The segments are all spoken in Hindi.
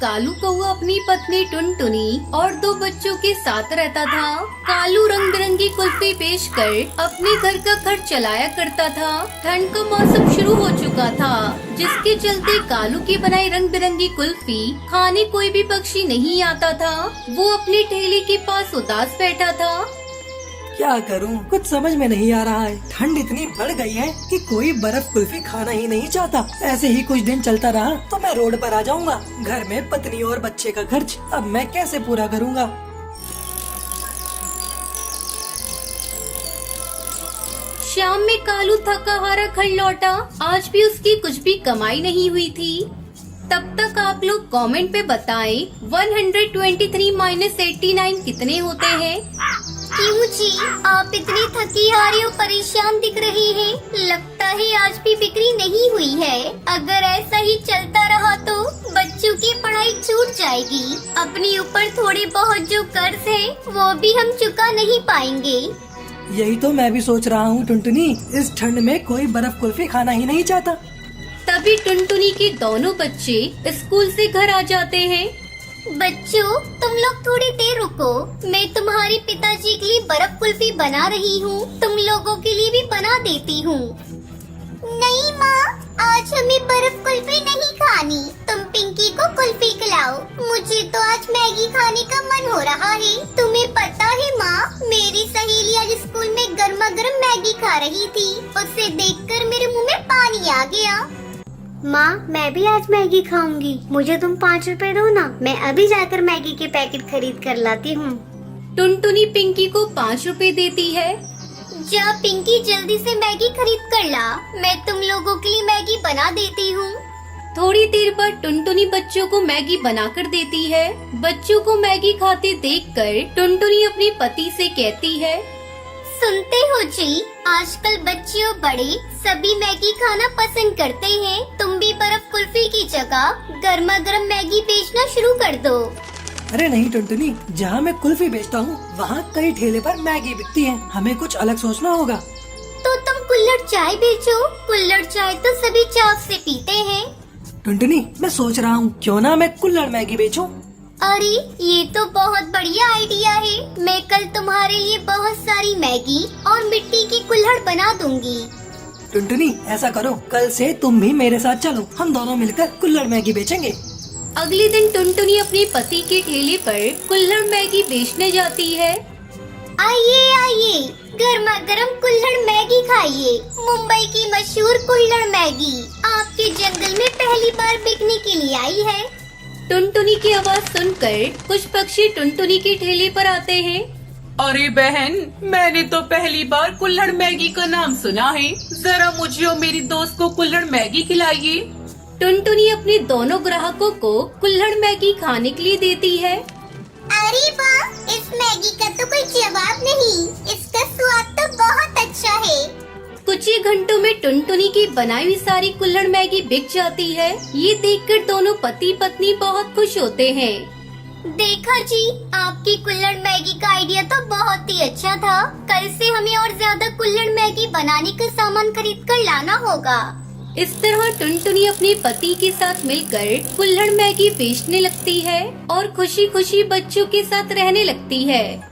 कालू कौआ अपनी पत्नी टुनटुनी और दो बच्चों के साथ रहता था। कालू रंग बिरंगी कुल्फी बेच कर अपने घर का खर्च चलाया करता था। ठंड का मौसम शुरू हो चुका था, जिसके चलते कालू की बनाई रंग बिरंगी कुल्फी खाने कोई भी पक्षी नहीं आता था। वो अपने ठेले के पास उदास बैठा था। क्या करूं, कुछ समझ में नहीं आ रहा है। ठंड इतनी बढ़ गई है कि कोई बर्फ कुल्फी खाना ही नहीं चाहता। ऐसे ही कुछ दिन चलता रहा तो मैं रोड पर आ जाऊंगा। घर में पत्नी और बच्चे का खर्च अब मैं कैसे पूरा करूंगा। शाम में कालू थका हारा घर लौटा। आज भी उसकी कुछ भी कमाई नहीं हुई थी। तब तक आप लोग कमेंट पे बताएं 123 माइनस 89 कितने होते हैं। क्यों जी, आप इतनी थकी हारी और परेशान दिख रही हैं। लगता है आज भी बिक्री नहीं हुई है। अगर ऐसा ही चलता रहा तो बच्चों की पढ़ाई छूट जाएगी। अपने ऊपर थोड़े बहुत जो कर्ज है वो भी हम चुका नहीं पाएंगे। यही तो मैं भी सोच रहा हूँ टुनटुनी, इस ठंड में कोई बर्फ कुल्फी खाना ही नहीं चाहता। तभी टुनटुनी के दोनों बच्चे स्कूल से घर आ जाते हैं। बच्चों, तुम लोग थोड़ी देर रुको, मैं तुम्हारे पिताजी के लिए बर्फ कुल्फी बना रही हूँ। तुम लोगों के लिए भी बना देती हूँ। नहीं माँ, आज हमें बर्फ कुल्फी नहीं खानी। तुम पिंकी को कुल्फी खिलाओ। मुझे तो आज मैगी खाने का मन हो रहा है। तुम्हें पता है माँ, मेरी सहेली आज स्कूल में गर्मा गर्म मैगी खा रही थी। उसे देखकर मेरे मुँह में पानी आ गया। माँ, मैं भी आज मैगी खाऊंगी। मुझे तुम 5 रुपए दो ना, मैं अभी जाकर मैगी के पैकेट खरीद कर लाती हूँ। टुनटुनी पिंकी को 5 रुपए देती है। जा पिंकी, जल्दी से मैगी खरीद कर ला। मैं तुम लोगों के लिए मैगी बना देती हूँ। थोड़ी देर बाद टुनटुनी बच्चों को मैगी बनाकर देती है। बच्चों को मैगी खाते देखकर टुनटुनी अपने पति से कहती है, सुनते हो जी, आजकल बच्चे और बड़े सभी मैगी खाना पसंद करते हैं। तुम भी बर्फ कुल्फी की जगह गर्मा गर्म मैगी बेचना शुरू कर दो। अरे नहीं टुनटुनी, जहाँ मैं कुल्फी बेचता हूँ वहाँ कई ठेले पर मैगी बिकती है। हमें कुछ अलग सोचना होगा। तो तुम कुल्हड़ चाय बेचो। कुल्हड़ चाय तो सभी चाव से पीते हैं। टुनटुनी, मैं सोच रहा हूँ क्यों ना मैं कुल्हड़ मैगी बेचूं। अरे ये तो बहुत बढ़िया आइडिया है। मैं कल तुम्हारे लिए बहुत सारी मैगी और मिट्टी की कुल्हड़ बना दूंगी। टुनटुनी, ऐसा करो, कल से तुम भी मेरे साथ चलो। हम दोनों मिलकर कुल्हड़ मैगी बेचेंगे। अगले दिन टुनटुनी अपने पति के ठेले पर कुल्हड़ मैगी बेचने जाती है। आइए आइए, गर्मा गर्म कुल्हड़ मैगी खाइए। मुंबई की मशहूर कुल्हड़ मैगी आपके जंगल में पहली बार बिकने के लिए आई है। टुनटुनी की आवाज सुनकर कुछ पक्षी टुनटुनी के ठेले पर आते हैं। अरे बहन, मैंने तो पहली बार कुल्हड़ मैगी का नाम सुना है। जरा मुझे और मेरी दोस्त को कुल्हड़ मैगी खिलाइए। टुनटुनी अपने दोनों ग्राहकों को कुल्हड़ मैगी खाने के लिए देती है। अरे वाह, इस मैगी का तो कोई जवाब नहीं। इसका स्वाद तो बहुत अच्छा है। कुछ ही घंटों में टुनटुनी की बनाई हुई सारी कुल्हड़ मैगी बिक जाती है। ये देखकर दोनों पति पत्नी बहुत खुश होते हैं। देखा जी, आपकी कुल्हड़ मैगी का आइडिया तो बहुत ही अच्छा था। कल से हमें और ज्यादा कुल्हड़ मैगी बनाने का सामान खरीद कर लाना होगा। इस तरह टुनटुनी अपने पति के साथ मिलकर कुल्हड़ मैगी बेचने लगती है और खुशी खुशी बच्चों के साथ रहने लगती है।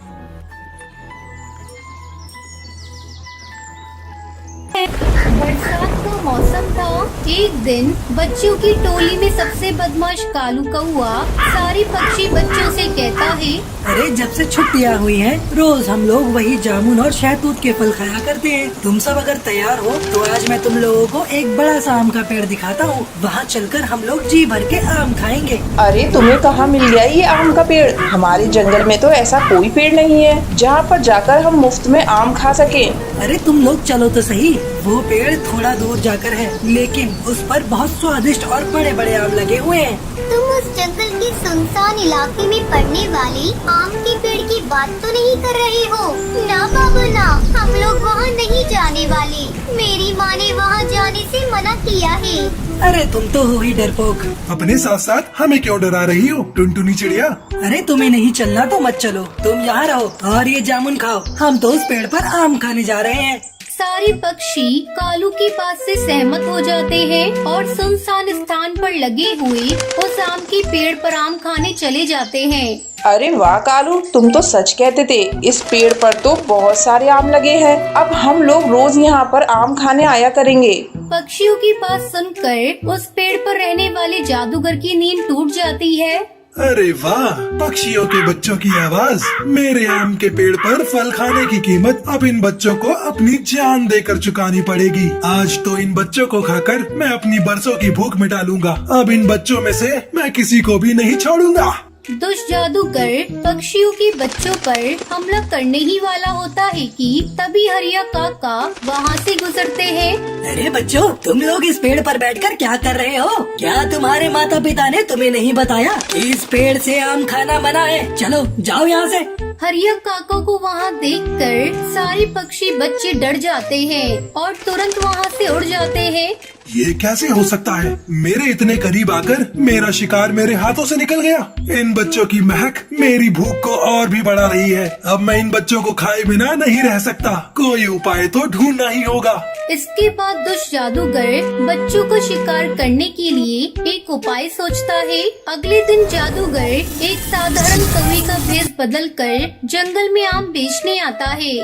बरसात का मौसम था। एक दिन बच्चों की टोली में सबसे बदमाश कालू कौआ सारे पक्षी बच्चों से कहता है, अरे जब से छुट्टियाँ हुई हैं, रोज हम लोग वही जामुन और शहतूत के फल खाया करते हैं। तुम सब अगर तैयार हो तो आज मैं तुम लोगों को एक बड़ा सा आम का पेड़ दिखाता हूँ। वहाँ चलकर हम लोग जी भर के आम खाएंगे। अरे तुम्हें कहाँ मिल गया ये आम का पेड़? हमारे जंगल में तो ऐसा कोई पेड़ नहीं है जहाँ पर जाकर हम मुफ्त में आम खा सके। अरे तुम लोग चलो तो सही, वो पेड़ थोड़ा दूर जाकर है, लेकिन उस पर बहुत स्वादिष्ट और बड़े बड़े आम लगे हुए हैं। तुम उस जंगल के सुनसान इलाके में पड़ने वाले आम के पेड़ की बात तो नहीं कर रहे हो? ना बाबा ना, हम लोग वहाँ नहीं जाने वाले। मेरी माँ ने वहाँ जाने से मना किया है। अरे तुम तो हो ही डरपोक। अपने साथ साथ हमें क्यों डरा रही हो टुनटुनी चिड़िया? अरे तुम्हें नहीं चलना तो मत चलो, तुम यहाँ रहो और ये जामुन खाओ। हम तो उस पेड़ पर आम खाने जा रहे हैं। सारे पक्षी कालू की बात से सहमत हो जाते हैं और सुनसान स्थान पर लगे हुए उस आम के पेड़ पर आम खाने चले जाते हैं। अरे वाह कालू, तुम तो सच कहते थे। इस पेड़ पर तो बहुत सारे आम लगे हैं। अब हम लोग रोज यहाँ पर आम खाने आया करेंगे। पक्षियों की बात सुनकर उस पेड़ पर रहने वाले जादूगर की नींद टूट जाती है। अरे वाह, पक्षियों के बच्चों की आवाज। मेरे आम के पेड़ पर फल खाने की कीमत अब इन बच्चों को अपनी जान देकर चुकानी पड़ेगी। आज तो इन बच्चों को खाकर मैं अपनी बरसों की भूख मिटा लूंगा। अब इन बच्चों में से मैं किसी को भी नहीं छोड़ूंगा। दुष्ट जादूगर पक्षियों के बच्चों पर हमला करने ही वाला होता है कि तभी हरिया काका वहाँ से गुजरते हैं। अरे बच्चों, तुम लोग इस पेड़ पर बैठकर क्या कर रहे हो? क्या तुम्हारे माता पिता ने तुम्हें नहीं बताया कि इस पेड़ से आम खाना मना है? चलो जाओ यहाँ से। हरिया काका को वहाँ देखकर सारे पक्षी बच्चे डर जाते हैं और तुरंत वहाँ से उड़ जाते हैं। ये कैसे हो सकता है? मेरे इतने करीब आकर मेरा शिकार मेरे हाथों से निकल गया। इन बच्चों की महक मेरी भूख को और भी बढ़ा रही है। अब मैं इन बच्चों को खाए बिना नहीं रह सकता। कोई उपाय तो ढूंढना ही होगा। इसके बाद दुष्ट जादूगर बच्चों को शिकार करने के लिए एक उपाय सोचता है। अगले दिन जादूगर एक साधारण कौवे का भेष बदलकर जंगल में आम बेचने आता है।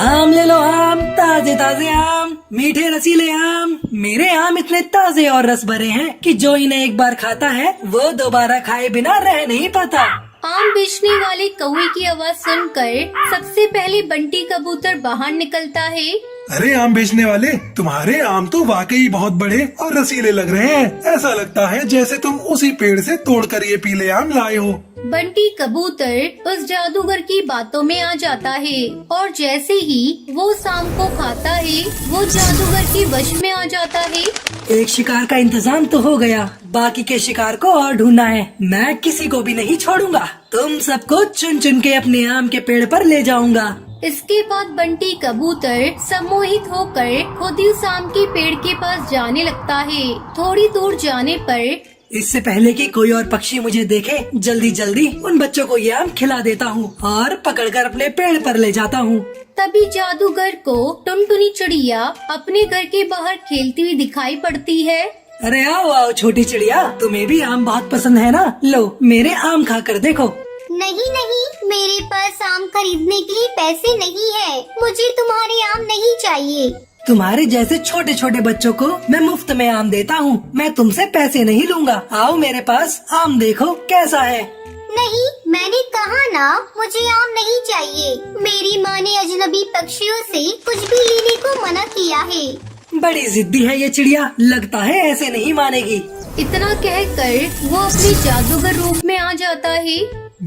आम ले लो आम, ताजे ताजे आम, मीठे रसीले आम। मेरे आम इतने ताजे और रस भरे हैं कि जो इन्हें एक बार खाता है वो दोबारा खाए बिना रह नहीं पाता। आम बेचने वाले कौवे की आवाज सुनकर सबसे पहले बंटी कबूतर बाहर निकलता है। अरे आम बेचने वाले, तुम्हारे आम तो वाकई बहुत बड़े और रसीले लग रहे हैं। ऐसा लगता है जैसे तुम उसी पेड़ से तोड़कर ये पीले आम लाए हो। बंटी कबूतर उस जादूगर की बातों में आ जाता है और जैसे ही वो उस आम को खाता है वो जादूगर के वश में आ जाता है। एक शिकार का इंतजाम तो हो गया, बाकी के शिकार को और ढूंढना है। मैं किसी को भी नहीं छोड़ूंगा। तुम सबको चुन चुन के अपने आम के पेड़ पर ले जाऊंगा। इसके बाद बंटी कबूतर सम्मोहित होकर खुद ही उस आम के पेड़ के पास जाने लगता है। थोड़ी दूर जाने पर इससे पहले कि कोई और पक्षी मुझे देखे, जल्दी जल्दी उन बच्चों को ये आम खिला देता हूँ और पकड़कर अपने पेड़ पर ले जाता हूँ। तभी जादूगर को टुनटुनी चिड़िया अपने घर के बाहर खेलती हुई दिखाई पड़ती है। अरे आओ आओ छोटी चिड़िया, तुम्हें भी आम बहुत पसंद है ना? लो मेरे आम खाकर देखो। नहीं नहीं, मेरे पास आम खरीदने के लिए पैसे नहीं है। मुझे तुम्हारे आम नहीं चाहिए। तुम्हारे जैसे छोटे छोटे बच्चों को मैं मुफ्त में आम देता हूँ। मैं तुमसे पैसे नहीं लूंगा। आओ मेरे पास आम देखो कैसा है। नहीं, मैंने कहा ना, मुझे आम नहीं चाहिए। मेरी माँ ने अजनबी पक्षियों से कुछ भी लेने को मना किया है। बड़ी जिद्दी है ये चिड़िया, लगता है ऐसे नहीं मानेगी। इतना कहकर वो अपने जादूगर रूप में आ जाता है।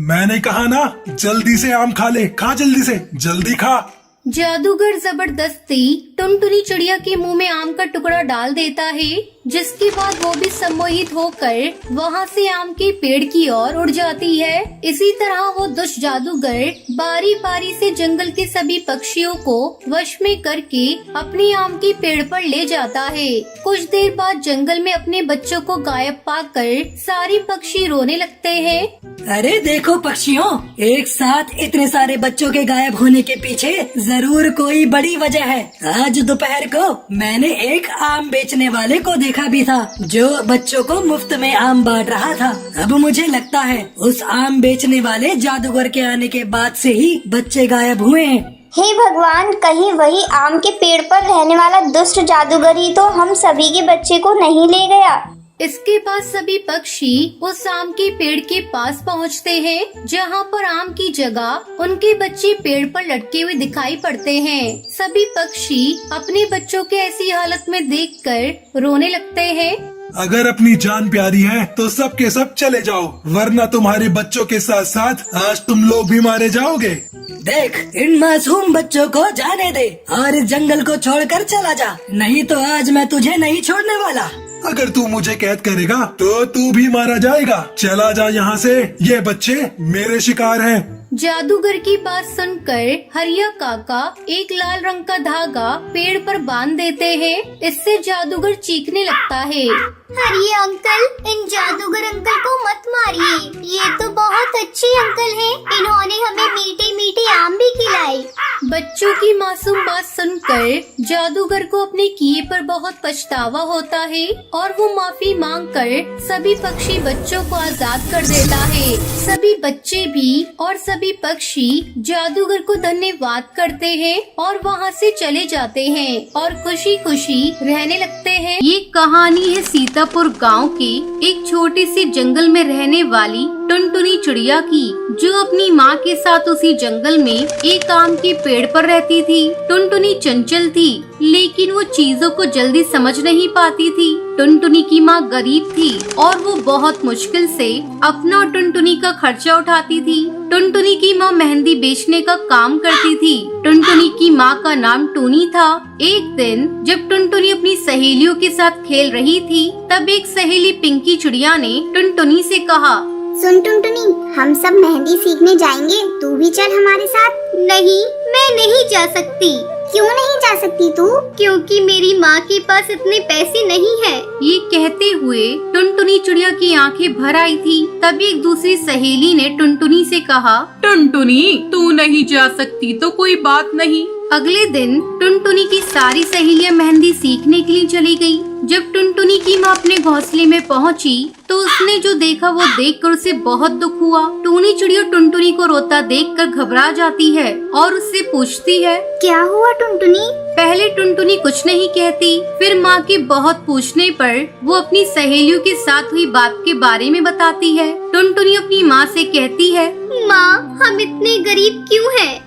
मैंने कहा ना, जल्दी से आम खा ले। खा जल्दी से, जल्दी खा। जादूगर जबरदस्ती टुनटुनी चिड़िया के मुंह में आम का टुकड़ा डाल देता है, जिसके बाद वो भी सम्मोहित होकर वहाँ से आम के पेड़ की ओर उड़ जाती है। इसी तरह वो दुष्ट जादूगर बारी बारी से जंगल के सभी पक्षियों को वश में करके अपने आम के पेड़ पर ले जाता है। कुछ देर बाद जंगल में अपने बच्चों को गायब पाकर सारे पक्षी रोने लगते हैं। अरे देखो पक्षियों, एक साथ इतने सारे बच्चों के गायब होने के पीछे जरूर कोई बड़ी वजह है। आज दोपहर को मैंने एक आम बेचने वाले को देखा भी था, जो बच्चों को मुफ्त में आम बांट रहा था। अब मुझे लगता है उस आम बेचने वाले जादूगर के आने के बाद से ही बच्चे गायब हुए हैं। हे भगवान, कहीं वही आम के पेड़ पर रहने वाला दुष्ट जादूगर ही तो हम सभी के बच्चे को नहीं ले गया। इसके बाद सभी पक्षी उस आम के पेड़ के पास पहुंचते हैं, जहां पर आम की जगह उनके बच्चे पेड़ पर लटके हुए दिखाई पड़ते हैं। सभी पक्षी अपने बच्चों के ऐसी हालत में देखकर रोने लगते हैं। अगर अपनी जान प्यारी है तो सब के सब चले जाओ, वरना तुम्हारे बच्चों के साथ साथ आज तुम लोग भी मारे जाओगे। देख, इन मासूम बच्चों को जाने दे और इस जंगल को छोड़कर चला जा, नहीं तो आज मैं तुझे नहीं छोड़ने वाला। अगर तू मुझे कैद करेगा तो तू भी मारा जाएगा। चला जा यहाँ से, ये बच्चे मेरे शिकार हैं। जादूगर की बात सुनकर हरिया काका एक लाल रंग का धागा पेड़ पर बांध देते हैं। इससे जादूगर चीखने लगता है। अरे अंकल, इन जादूगर अंकल को मत मारिए। ये तो बहुत अच्छे अंकल हैं। इन्होंने हमें मीठे मीठे आम भी खिलाए। बच्चों की मासूम बात सुनकर जादूगर को अपने किए पर बहुत पछतावा होता है और वो माफी मांगकर सभी पक्षी बच्चों को आजाद कर देता है। सभी बच्चे भी और सभी पक्षी जादूगर को धन्यवाद करते हैं और वहाँ से चले जाते हैं और खुशी खुशी रहने लगते हैं। ये कहानी है सीतापुर गांव के एक छोटे से जंगल में रहने वाली टुनटुनी चिड़िया की, जो अपनी माँ के साथ उसी जंगल में एक आम के पेड़ पर रहती थी। टुनटुनी चंचल थी, लेकिन वो चीजों को जल्दी समझ नहीं पाती थी। टुनटुनी की माँ गरीब थी और वो बहुत मुश्किल से अपना और टुनटुनी का खर्चा उठाती थी। टुनटुनी की माँ मेहंदी बेचने का काम करती थी। टुनटुनी की माँ का नाम टूनी था। एक दिन जब टुनटुनी अपनी सहेलियों के साथ खेल रही थी, तब एक सहेली पिंकी चिड़िया ने टुनटुनी से कहा, सुन टुनटुनी, हम सब मेहंदी सीखने जाएंगे, तू भी चल हमारे साथ। नहीं, मैं नहीं जा सकती। क्यों नहीं जा सकती तू? क्योंकि मेरी माँ के पास इतने पैसे नहीं है। ये कहते हुए टुनटुनी चिड़िया की आंखें भर आई थी। तभी एक दूसरी सहेली ने टुनटुनी से कहा, टुनटुनी, तू नहीं जा सकती तो कोई बात नहीं। अगले दिन टुनटुनी की सारी सहेलियां मेहंदी सीखने के लिए चली गयी। जब टुनटुनी की माँ अपने घोंसले में पहुँची तो उसने जो देखा वो देखकर उसे बहुत दुख हुआ। टूनी चिड़िया टुनटुनी को रोता देखकर घबरा जाती है और उससे पूछती है, क्या हुआ टुनटुनी? पहले टुनटुनी कुछ नहीं कहती, फिर माँ के बहुत पूछने पर वो अपनी सहेलियों के साथ हुई बात के बारे में बताती है। टुनटुनी अपनी माँ से कहती है, माँ, हम इतने गरीब क्यों हैं?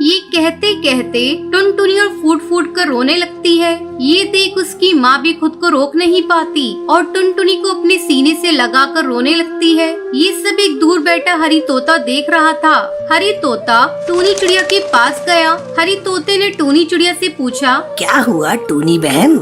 ये कहते कहते टुनटुनी और फूट फूट कर रोने लगती है। ये देख उसकी माँ भी खुद को रोक नहीं पाती और टुनटुनी को अपने सीने से लगाकर रोने लगती है। ये सब एक दूर बैठा हरी तोता देख रहा था। हरी तोता टूनी चिड़िया के पास गया। हरी तोते ने टूनी चिड़िया से पूछा, क्या हुआ टूनी बहन?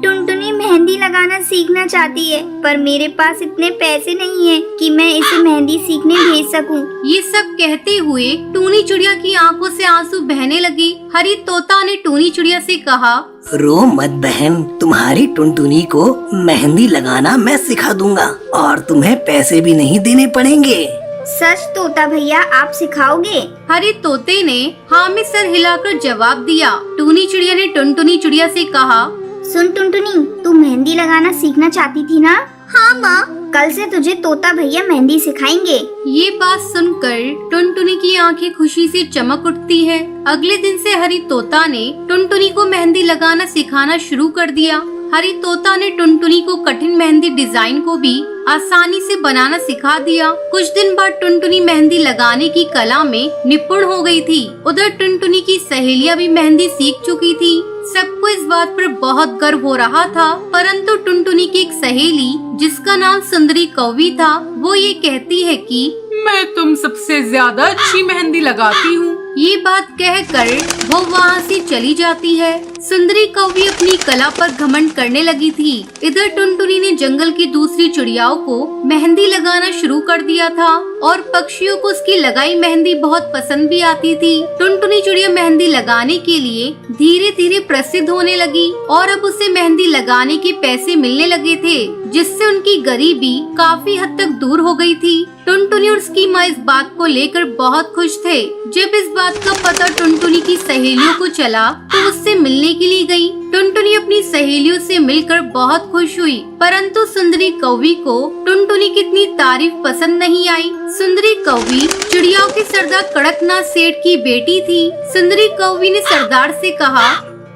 टुनटुनी मेहंदी लगाना सीखना चाहती है, पर मेरे पास इतने पैसे नहीं हैं कि मैं इसे मेहंदी सीखने भेज सकूं। ये सब कहते हुए टूनी चिड़िया की आंखों से आंसू बहने लगे। हरी तोता ने टूनी चिड़िया से कहा, रो मत बहन, तुम्हारी टुनटुनी को मेहंदी लगाना मैं सिखा दूंगा और तुम्हें पैसे भी नहीं देने पड़ेंगे। सच तोता भैया, आप सिखाओगे? हरी तोते ने हाँ में सर हिलाकर जवाब दिया। टूनी चिड़िया ने टुनटुनी चिड़िया से कहा, सुन टुनटुनी, तू मेहंदी लगाना सीखना चाहती थी ना? हाँ माँ, कल से तुझे तोता भैया मेहंदी सिखाएंगे। ये बात सुनकर टुनटुनी की आंखें खुशी से चमक उठती है। अगले दिन से हरी तोता ने टुनटुनी को मेहंदी लगाना सिखाना शुरू कर दिया। हरी तोता ने टुनटुनी को कठिन मेहंदी डिजाइन को भी आसानी से बनाना सिखा दिया। कुछ दिन बाद टुनटुनी मेहंदी लगाने की कला में निपुण हो गई थी। उधर टुनटुनी की सहेलियां भी मेहंदी सीख चुकी थी। सबको इस बात पर बहुत गर्व हो रहा था, परंतु टुनटुनी की एक सहेली जिसका नाम सुंदरी कौवी था, वो ये कहती है कि मैं तुम सबसे ज्यादा अच्छी मेहंदी लगाती हूँ। ये बात कहकर वो वहाँ से चली जाती है। सुंदरी कौवी अपनी कला पर घमंड करने लगी थी। इधर टुनटुनी ने जंगल की दूसरी चिड़ियाओं को मेहंदी लगाना शुरू कर दिया था और पक्षियों को उसकी लगाई मेहंदी बहुत पसंद भी आती थी। टुनटुनी चिड़िया मेहंदी लगाने के लिए धीरे धीरे प्रसिद्ध होने लगी और अब उसे मेहंदी लगाने के पैसे मिलने लगे थे, जिससे उनकी गरीबी काफी हद तक दूर हो गई थी। टुनटुनी और उसकी माँ इस बात को लेकर बहुत खुश थे। जब इस बात का पता टुनटुनी की सहेलियों को चला तो उससे मिलने के लिए गई। टुनटुनी अपनी सहेलियों से मिलकर बहुत खुश हुई, परंतु सुंदरी कौवी को टुनटुनी की इतनी तारीफ पसंद नहीं आई। सुंदरी कौवी चिड़ियाओं के सरदार कड़कनाथ सेठ की बेटी थी। सुंदरी कौवी ने सरदार से कहा,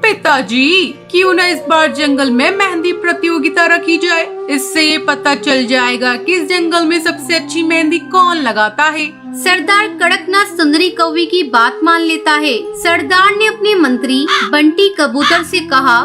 पिताजी, क्यों न इस बार जंगल में मेहंदी प्रतियोगिता रखी जाए। इससे ये पता चल जाएगा कि इस जंगल में सबसे अच्छी मेहंदी कौन लगाता है। सरदार कड़कनाथ सुंदरी कौवी की बात मान लेता है। सरदार ने अपने मंत्री बंटी कबूतर से कहा,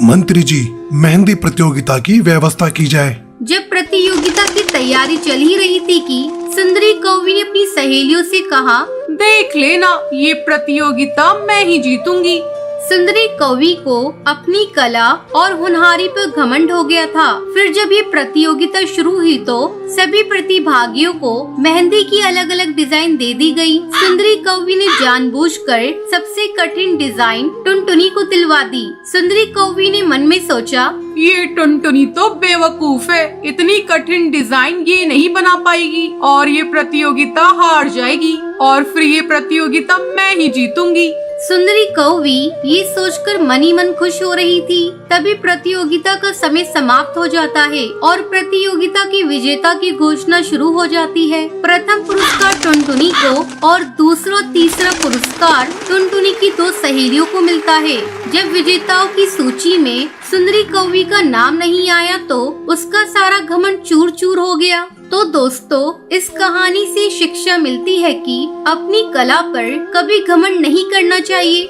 मंत्री जी, मेहंदी प्रतियोगिता की व्यवस्था की जाए। जब प्रतियोगिता की तैयारी चल ही रही थी कि सुंदरी कौवी ने अपनी सहेलियों से कहा, देख लेना, ये प्रतियोगिता मैं ही जीतूंगी। सुंदरी कौवी को अपनी कला और होनहारी पर घमंड हो गया था। फिर जब ये प्रतियोगिता शुरू हुई तो सभी प्रतिभागियों को मेहंदी की अलग अलग डिजाइन दे दी गई। सुंदरी कौवी ने जानबूझकर सबसे कठिन डिजाइन टुनटुनी को दिलवा दी। सुंदरी कौवी ने मन में सोचा, ये टुनटुनी तो बेवकूफ है, इतनी कठिन डिजाइन ये नहीं बना पाएगी और ये प्रतियोगिता हार जाएगी और फिर ये प्रतियोगिता मैं ही जीतूंगी। सुंदरी कौवी ये सोचकर मन ही मन खुश हो रही थी। तभी प्रतियोगिता का समय समाप्त हो जाता है और प्रतियोगिता की विजेता की घोषणा शुरू हो जाती है। प्रथम पुरस्कार टुनटुनी को और दूसरा तीसरा पुरस्कार टुनटुनी की 2 सहेलियों को मिलता है। जब विजेताओं की सूची में सुंदरी कौवी का नाम नहीं आया तो उसका सारा घमंड चूर चूर हो गया। तो दोस्तों, इस कहानी से शिक्षा मिलती है कि अपनी कला पर कभी घमंड नहीं करना चाहिए।